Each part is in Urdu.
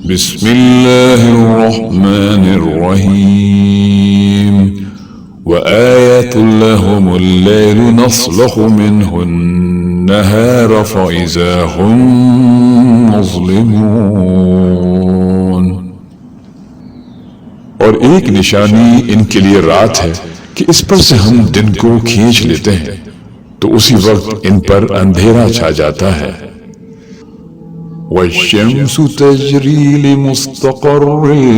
بسم الله الرحمن الرحيم وآية لهم الليل نسلخ منه النهار فإذا هم مظلمون. اور ایک نشانی ان کے لیے رات ہے کہ اس پر سے ہم دن کو کھینچ لیتے ہیں تو اسی وقت ان پر اندھیرا چھا جاتا ہے. والشمس تجری لمستقر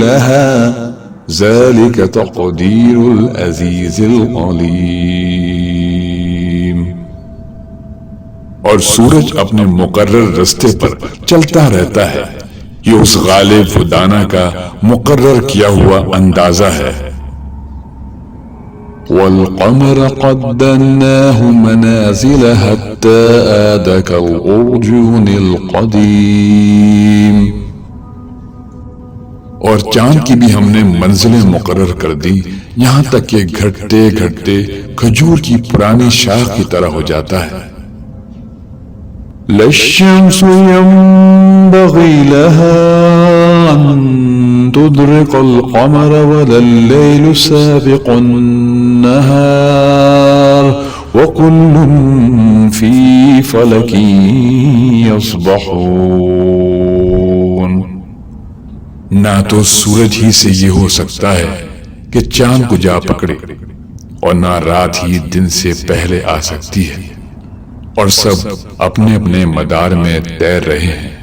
لها ذلك تقدیر العزیز العلیم. اور سورج اپنے مقرر رستے پر چلتا رہتا ہے، یہ اس غالب و دانا کا مقرر کیا ہوا اندازہ ہے. والقمر قدرناه منازل حتى عاد كالعرجون القديم. اور چاند کی بھی ہم نے منزلیں مقرر کر دی یہاں تک کہ گھٹتے گھٹتے کھجور کی پرانی شاخ کی طرح ہو جاتا ہے. لا الشمس ينبغي لها أن تدرك القمر ولا الليل سابق النهار وكل في فلك يسبحون. نہ تو سورج ہی سے یہ ہو سکتا ہے کہ چاند کو جا پکڑے اور نہ رات ہی دن سے پہلے آ سکتی ہے، اور سب اپنے اپنے مدار میں تیر رہے ہیں.